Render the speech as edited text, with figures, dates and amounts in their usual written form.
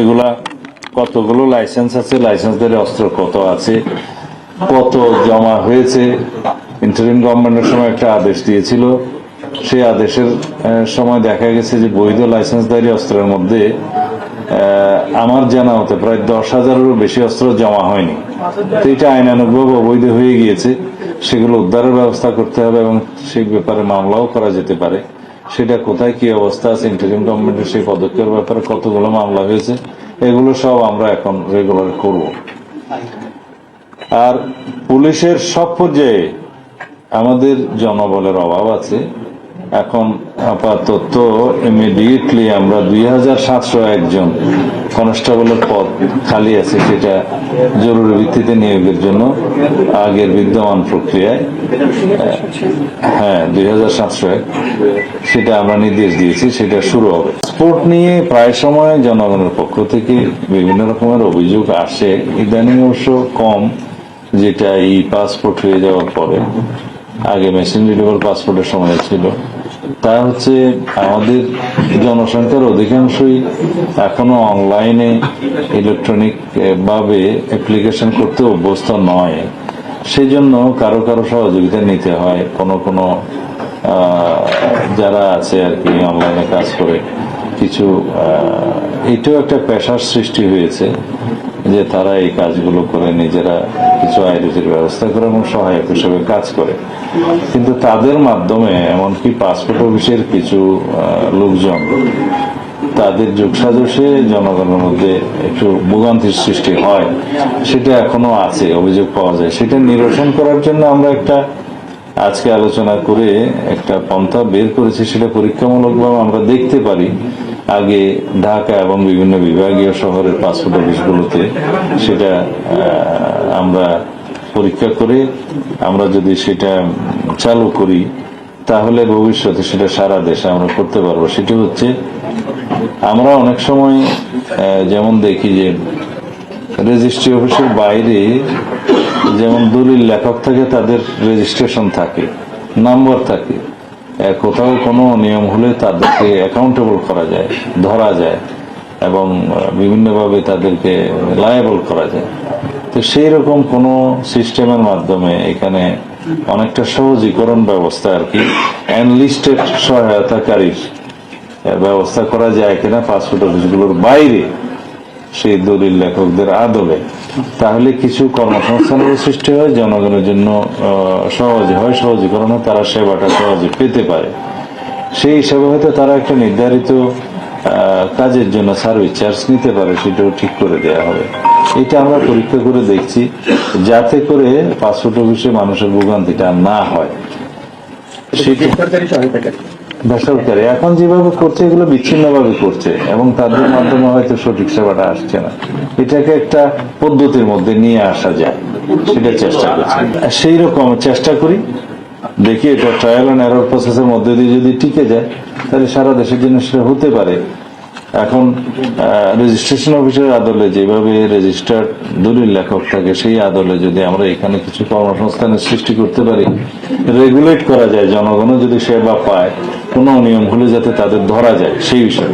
এগুলা কতগুলো লাইসেন্স আছে, লাইসেন্সদের অস্ত্র কত আছে, কত জমা হয়েছে। ইন্টারিম গভর্নমেন্টের সময় একটা আদেশ দিয়েছিল, সেই আদেশের সময় দেখা গেছে যে বৈধ লাইসেন্সধারী অস্ত্রের মধ্যে আমার জানা মতে প্রায় 10,000-এরও বেশি অস্ত্র জমা হয়নি। তো এটা আইনানুগভাবে অবৈধ হয়ে গিয়েছে, সেগুলো উদ্ধারের ব্যবস্থা করতে হবে এবং সেই ব্যাপারে মামলাও করা যেতে পারে। সেটা কোথায় কি অবস্থা আছে, ইন্টারিম গভর্নমেন্টের সেই পদক্ষেপের ব্যাপারে কতগুলো মামলা হয়েছে, এগুলো সব আমরা এখন রেগুলার করব। আর পুলিশের সব পর্যায়ে আমাদের জনবলের অভাব আছে। এখন আপাতত ইমিডিয়েটলি আমরা 2,701 জন কনস্টেবলের পদ খালি আছে, সেটা জরুরি ভিত্তিতে নিয়োগের জন্য আগের বিদ্যমান প্রক্রিয়ায় 2,701 সেটা আমরা নির্দেশ দিয়েছি, সেটা শুরু হবে। পাসপোর্ট নিয়ে প্রায় সময় জনগণের পক্ষ থেকে বিভিন্ন রকমের অভিযোগ আসে, ইদানিং অবশ্য কম, যেটা এই পাসপোর্ট হয়ে যাওয়ার পরে। আগে মেশিন রিডেবল পাসপোর্টের সময় ছিল। তা হচ্ছে আমাদের জনসংখ্যার অধিকাংশই এখনো অনলাইনে ইলেকট্রনিক ভাবে অ্যাপ্লিকেশন করতে অভ্যস্ত নয়। সেই জন্য কারো কারো সহযোগিতা নিতে হয়। কোনো যারা আছে আর কি অনলাইনে কাজ করে, কিছু এটাও একটা পেশার সৃষ্টি হয়েছে যে তারা এই কাজগুলো করে নিজেরা কিছু আয় রুজির ব্যবস্থা করে এবং সহায়ক হিসেবে কাজ করে। কিন্তু তাদের মাধ্যমে এমনকি পাসপোর্ট অফিসের কিছু লোকজন তাদের যোগসাজশে জনগণের মধ্যে একটু ভোগান্তির সৃষ্টি হয়, সেটা এখনো আছে, অভিযোগ পাওয়া যায়। সেটা নিরসন করার জন্য আমরা একটা আজকে আলোচনা করে একটা পন্থা বের করেছি, সেটা পরীক্ষামূলকভাবে আমরা দেখতে পারি। আগে ঢাকা এবং বিভিন্ন বিভাগীয় শহরের পাসপোর্ট অফিসগুলোতে সেটা আমরা পরীক্ষা করে আমরা যদি সেটা চালু করি, তাহলে ভবিষ্যতে সেটা সারা দেশে আমরা করতে পারবো। সেটা হচ্ছে, আমরা অনেক সময় যেমন দেখি যে রেজিস্ট্রি অফিসের বাইরে যেমন দলিল লেখক থাকে, তাদের রেজিস্ট্রেশন থাকে, নাম্বার থাকে, কোথাও কোনো নিয়ম হলে তাদেরকে অ্যাকাউন্টেবল করা যায়, ধরা যায় এবং বিভিন্নভাবে তাদেরকে লায়াবল করা যায়। তো সেই রকম কোনো সিস্টেমের মাধ্যমে এখানে অনেকটা সহজীকরণ ব্যবস্থা আর কি, এনলিস্টেড সহায়তাকারীর ব্যবস্থা করা যায় কিনা পাসপোর্ট অফিসগুলোর বাইরে সেই দলিল লেখকদের আদলে, তাহলে কিছু কর্মসংস্থানের সৃষ্টি হয়, জনগণের জন্য সহজ হয়, সহজীকরণ হয়, তারা সেবাটা সহজে পেতে পারে। সেই হিসাবে হয়তো তারা একটা নির্ধারিত কাজের জন্য সার্ভিস চার্জ নিতে পারে, সেটাও ঠিক করে দেওয়া হবে। এটা আমরা পরীক্ষা করে দেখছি, যাতে করে পাসপোর্ট অফিসে মানুষের ভোগান্তিটা না হয়। বেসরকারি এখন যেভাবে করছে, এগুলো বিচ্ছিন্ন ভাবে করছে এবং তাদের মাধ্যমে হয়তো সঠিক সেবাটা আসছে না। এটাকে একটা পদ্ধতির মধ্যে নিয়ে আসা যায়, সেটা চেষ্টা করছি। সেই রকম চেষ্টা করি, দেখি এটা ট্রায়াল এন্ড এরর প্রসেসের মধ্যে দিয়ে যদি টিকে যায়, তাহলে সারা দেশের জন্য সেটা হতে পারে। এখন রেজিস্ট্রেশন অফিসের আদলে যেভাবে রেজিস্টার্ড দলিল লেখক থাকে, সেই আদলে যদি আমরা এখানে কিছু কর্মসংস্থানের সৃষ্টি করতে পারি, রেগুলেট করা যায়, জনগণও যদি সেবা পায়, কোনো অনিয়ম হলে যাতে তাদের ধরা যায়, সেই বিষয়ে